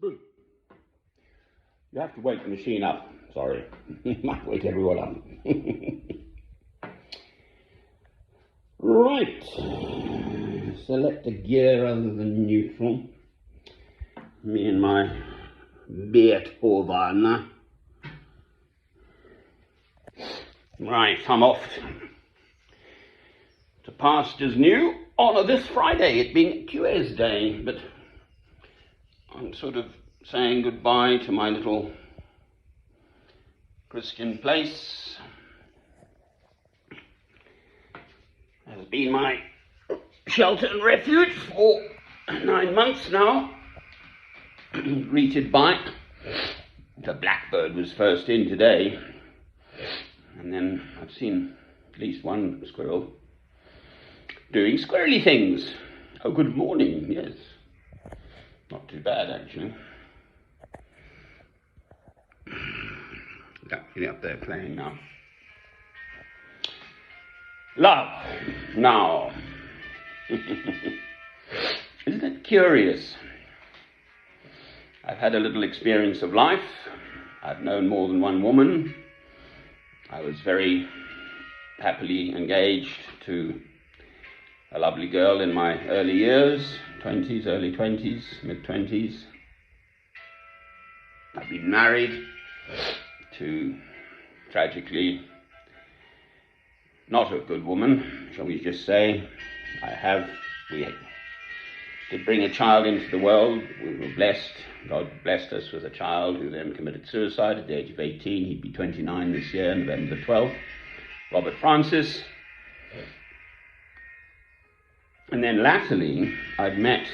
Good. You have to wake the machine up. Sorry. You might wake everyone up. Right. Select a gear other than neutral. Me and my Beethoven. Right, I'm off to pastures new on this Friday, it being Tuesday, but I'm sort of saying goodbye to my little Christian place. It has been my shelter and refuge for 9 months now. Greeted by the blackbird was first in today, and then I've seen at least one squirrel doing squirrely things. Oh, good morning, yes. Not too bad, actually. Actually up there playing now. Love. Now. Isn't it curious? I've had a little experience of life. I've known more than one woman. I was very happily engaged to a lovely girl in my early years, 20s, early 20s, mid-20s. I've been married to, tragically, not a good woman, shall we just say. We did bring a child into the world. We were blessed. God blessed us with a child who then committed suicide at the age of 18. He'd be 29 this year, November the 12th. Robert Francis. And then latterly, I'd met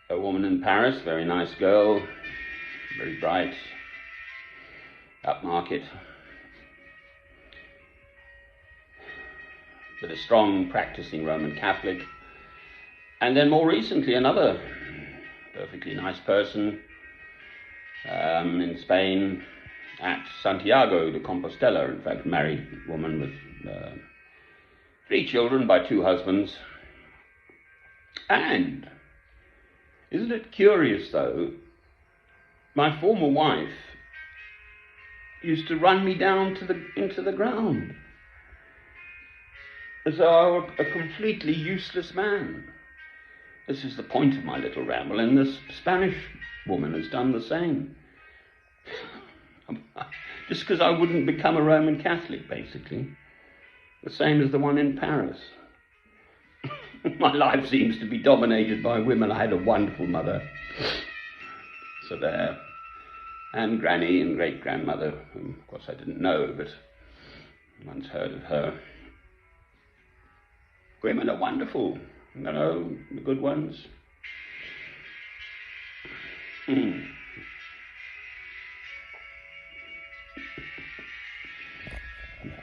a woman in Paris, very nice girl, very bright, upmarket, but a strong practicing Roman Catholic. And then more recently, another perfectly nice person in Spain at Santiago de Compostela, in fact, a married woman with 3 children by 2 husbands. And isn't it curious, though, my former wife used to run me down into the ground as though I were a completely useless man. This is the point of my little ramble, and this Spanish woman has done the same. Just because I wouldn't become a Roman Catholic, basically. The same as the one in Paris. My life seems to be dominated by women. I had a wonderful mother, so there, and granny and great-grandmother, whom of course I didn't know, but once heard of her. Women are wonderful, the good ones.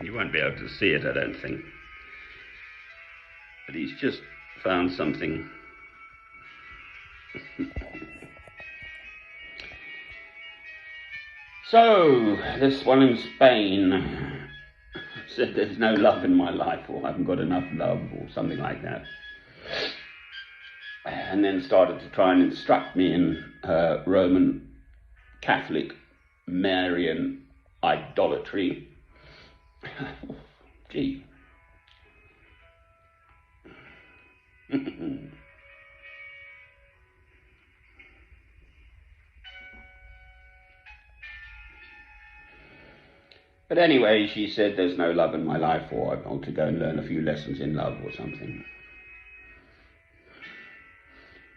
You won't be able to see it, I don't think. But he's just found something. So, this one in Spain said there's no love in my life, or I haven't got enough love, or something like that. And then started to try and instruct me in her Roman Catholic Marian idolatry. Gee. But anyway, she said there's no love in my life, or I ought to go and learn a few lessons in love or something.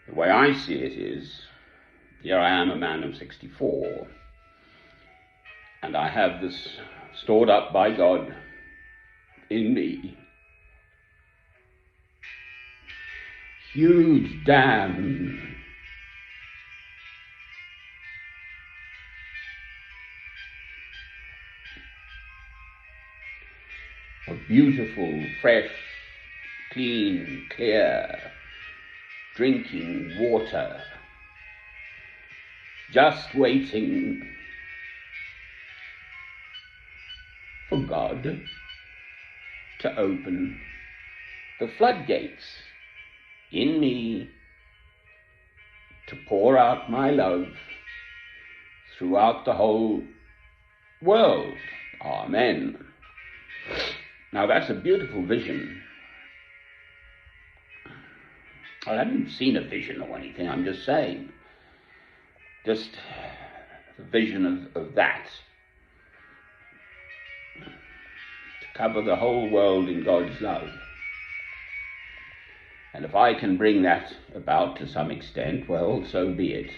The way I see it is, here I am, a man of 64, and I have this stored up by God in me. Huge dam of beautiful, fresh, clean, clear drinking water, just waiting for God to open the floodgates in me to pour out my love throughout the whole world. Amen. Now that's a beautiful vision. I haven't seen a vision or anything, I'm just saying. Just a vision of that. To cover the whole world in God's love. And if I can bring that about to some extent, well, so be it.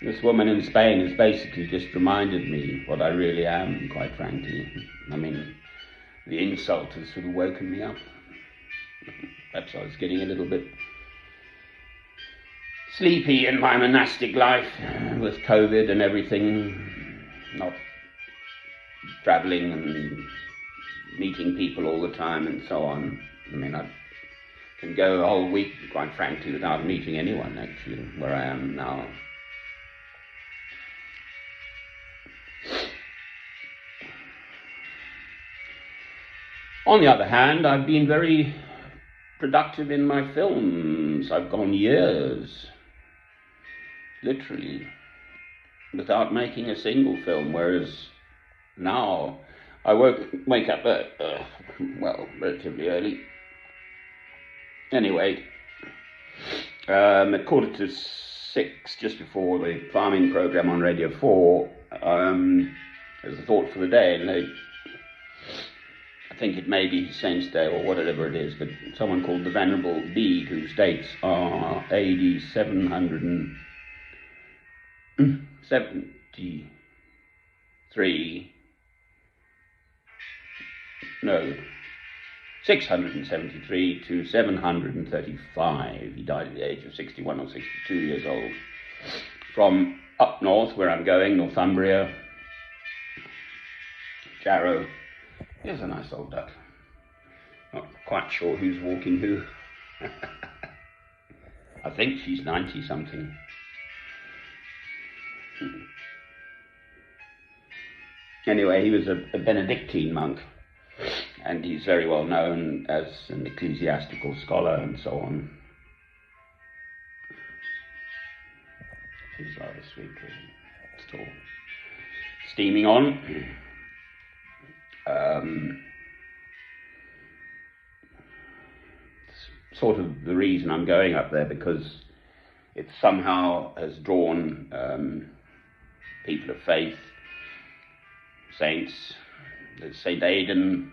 This woman in Spain has basically just reminded me what I really am, quite frankly. I mean, the insult has sort of woken me up. Perhaps I was getting a little bit sleepy in my monastic life with COVID and everything, not travelling and meeting people all the time and so on. I mean, I can go a whole week, quite frankly, without meeting anyone, actually, where I am now. On the other hand, I've been very productive in my films. I've gone years, literally, without making a single film, whereas now I wake up relatively early. Anyway, at 6:15, just before the farming programme on Radio 4, there's a thought for the day, and I think it may be Saints' Day or whatever it is, but someone called the Venerable Bede, whose dates are AD 673 to 735. He died at the age of 61 or 62 years old. From up north, where I'm going, Northumbria, Jarrow. Here's a nice old duck. Not quite sure who's walking who. I think she's 90-something. Anyway, he was a Benedictine monk, and he's very well known as an ecclesiastical scholar and so on. She's rather sweet, really. Still steaming on. Sort of the reason I'm going up there, because it somehow has drawn people of faith, saints. There's St. Aidan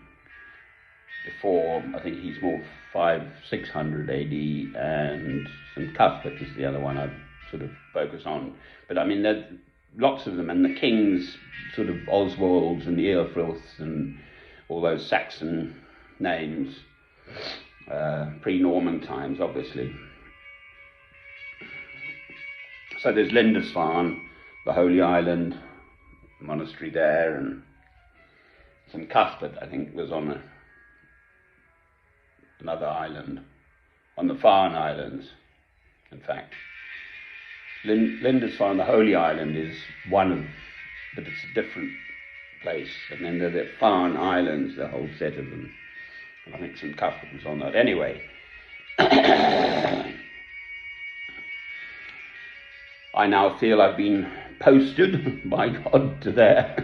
before, I think he's more 500-600 AD, and St. Cuthbert is the other one I sort of focus on. But I mean, there's lots of them, and the kings, sort of Oswalds and Earfriths and all those Saxon names, pre-Norman times, obviously. So there's Lindisfarne, the Holy Island, monastery there, and St. Cuthbert, I think, was on another island, on the Farne Islands, in fact. Lindisfarne, the Holy Island, is one of, but it's a different place. And then there are the Farne Islands, the whole set of them. And I think St. Cuthbert was on that. Anyway, I now feel I've been posted by God to there.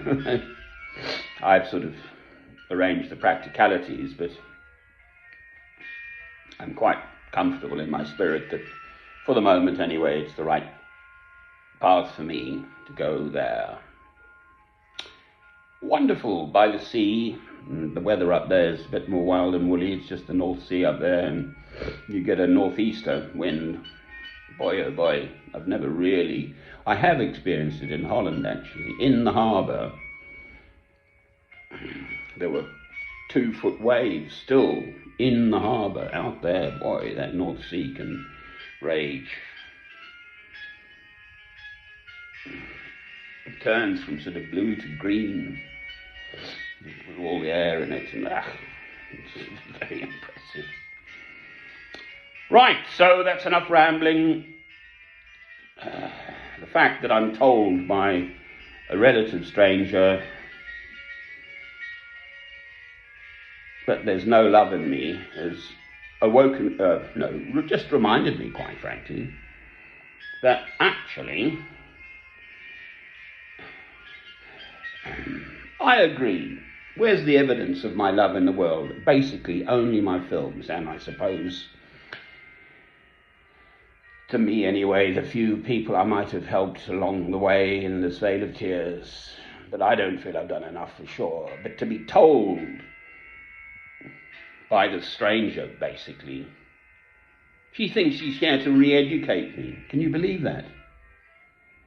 I've sort of arranged the practicalities, but I'm quite comfortable in my spirit that, for the moment anyway, it's the right path for me to go there. Wonderful, by the sea. The weather up there is a bit more wild and woolly. It's just the North Sea up there, and you get a northeaster wind. Boy, oh boy, I have experienced it in Holland, actually. In the harbour, there were 2-foot waves still in the harbour out there. Boy, that North Sea can rage. It turns from sort of blue to green with all the air in it, and it's very impressive. Right, so that's enough rambling. The fact that I'm told by a relative stranger, but there's no love in me, has just reminded me, quite frankly, that actually I agree. Where's the evidence of my love in the world? Basically, only my films, and I suppose, to me anyway, the few people I might have helped along the way in this Vale of Tears. But I don't feel I've done enough for sure. But to be told by the stranger, basically, she thinks she's here to re-educate me. Can you believe that?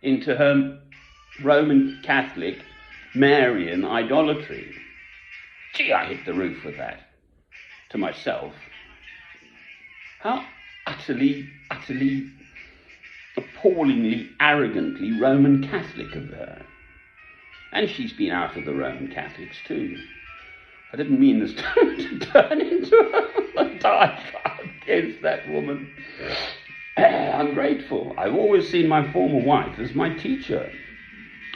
Into her Roman Catholic Marian idolatry. Gee, I hit the roof with that. To myself. How utterly, appallingly, arrogantly Roman Catholic of her. And she's been out of the Roman Catholics too. I didn't mean this to turn into a diatribe against that woman. I'm grateful. I've always seen my former wife as my teacher.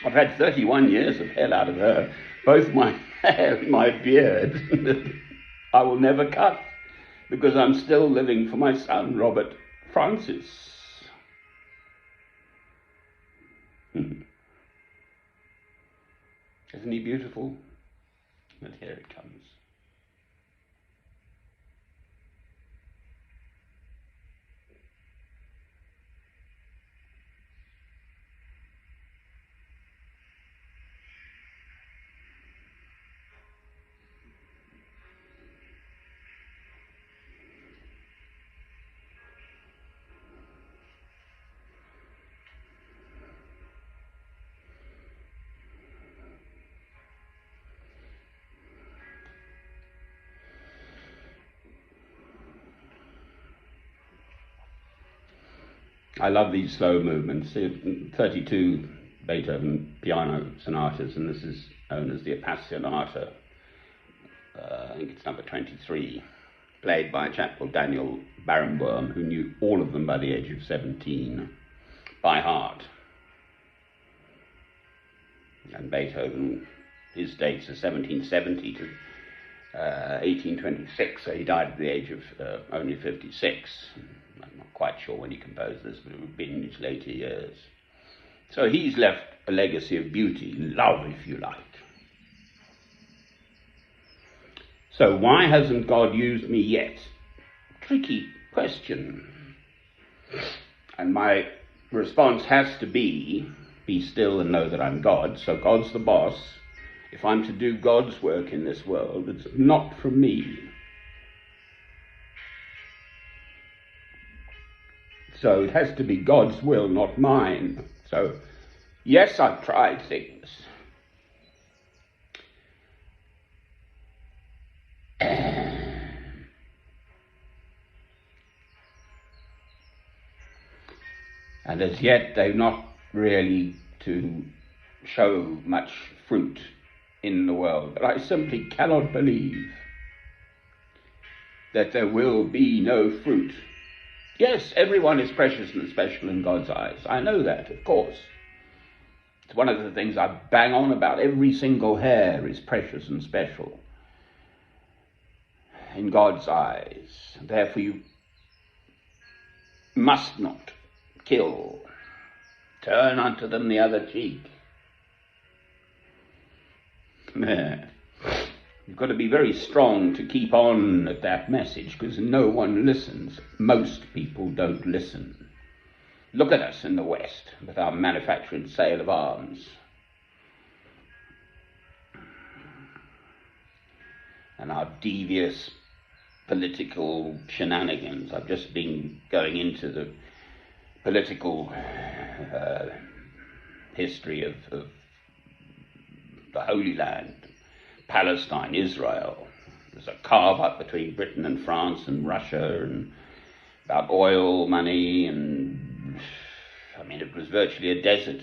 I've had 31 years of hell out of her, both my hair and my beard. I will never cut, because I'm still living for my son, Robert Francis. Isn't he beautiful? And here it comes. I love these slow movements. 32 Beethoven piano sonatas, and this is known as the Appassionata. I think it's number 23, played by a chap called Daniel Barenboim, who knew all of them by the age of 17 by heart. And Beethoven, his dates are 1770 to 1826, so he died at the age of only 56. I'm not quite sure when he composed this, but it would have been in his later years. So he's left a legacy of beauty, love, if you like. So why hasn't God used me yet? Tricky question. And my response has to be still and know that I'm God. So God's the boss. If I'm to do God's work in this world, it's not from me. So it has to be God's will, not mine. So, yes, I've tried things. And as yet, they've not really to show much fruit in the world. But I simply cannot believe that there will be no fruit. Yes, everyone is precious and special in God's eyes. I know that, of course. It's one of the things I bang on about. Every single hair is precious and special in God's eyes. Therefore, you must not kill. Turn unto them the other cheek. You've got to be very strong to keep on at that message, because no one listens. Most people don't listen. Look at us in the West with our manufacture and sale of arms. And our devious political shenanigans. I've just been going into the political history of the Holy Land. Palestine, Israel. There's a carve-up between Britain and France and Russia, and about oil money, and it was virtually a desert.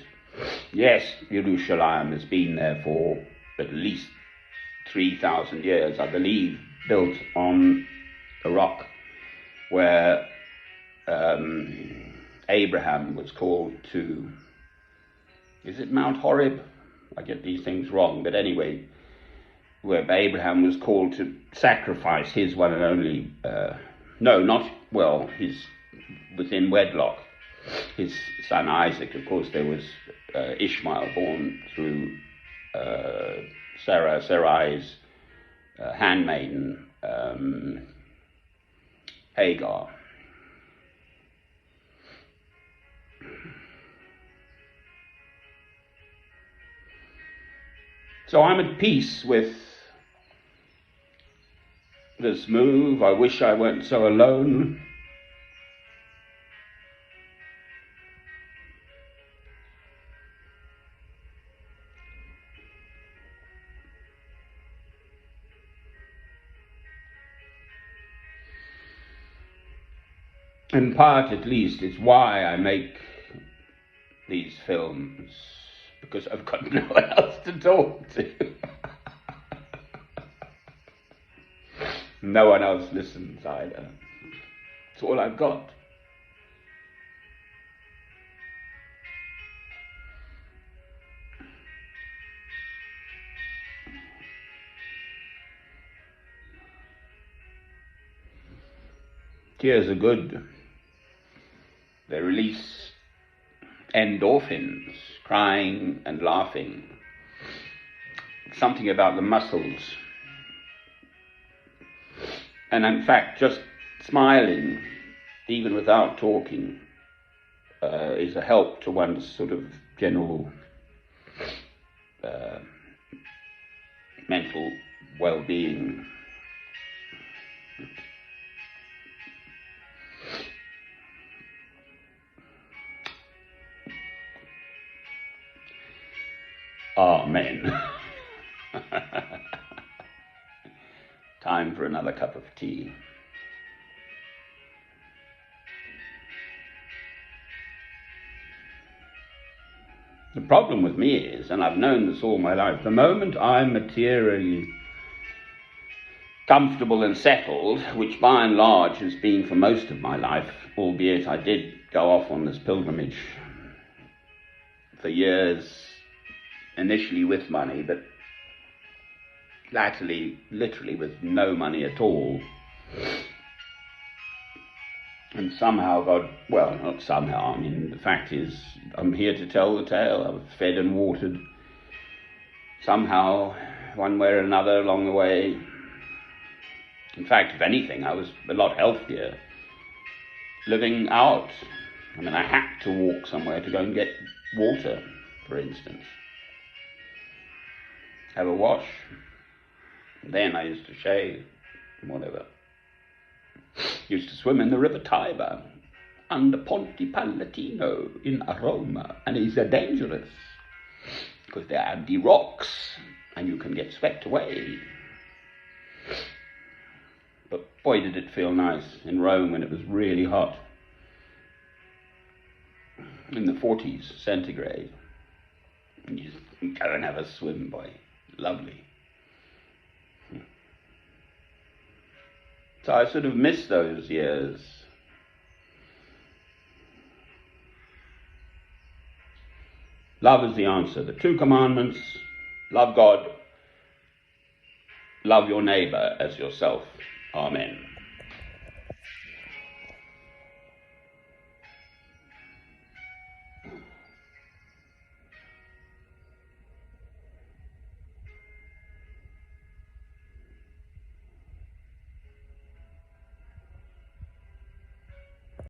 Yes, Jerusalem has been there for at least 3,000 years, I believe, built on a rock where Abraham was called to, is it Mount Horeb? I get these things wrong, but anyway, where Abraham was called to sacrifice his one and only, his within wedlock, his son Isaac. Of course, there was Ishmael born through Sarai's handmaiden, Hagar. So I'm at peace with this move. I wish I weren't so alone. In part, at least, it's why I make these films, because I've got no one else to talk to. No one else listens either. It's all I've got. Tears are good. They release endorphins, crying and laughing. Something about the muscles. And in fact, just smiling, even without talking, is a help to one's sort of general mental well-being. Amen. Time for another cup of tea. The problem with me is, and I've known this all my life, the moment I'm materially comfortable and settled, which by and large has been for most of my life, albeit I did go off on this pilgrimage for years, initially with money, but latterly literally with no money at all. And somehow God, well, not somehow, I mean, the fact is, I'm here to tell the tale. I was fed and watered somehow, one way or another along the way. In fact, if anything, I was a lot healthier living out. I mean, I had to walk somewhere to go and get water, for instance. Have a wash. Then I used to shave, whatever. Used to swim in the river Tiber under Ponte Palatino in Rome, and it's dangerous because there are the rocks and you can get swept away. But boy, did it feel nice in Rome when it was really hot, in the 40s centigrade. And you just go and have a swim, boy. Lovely. So I sort of miss those years. Love is the answer. The 2 commandments: love God, love your neighbor as yourself. Amen.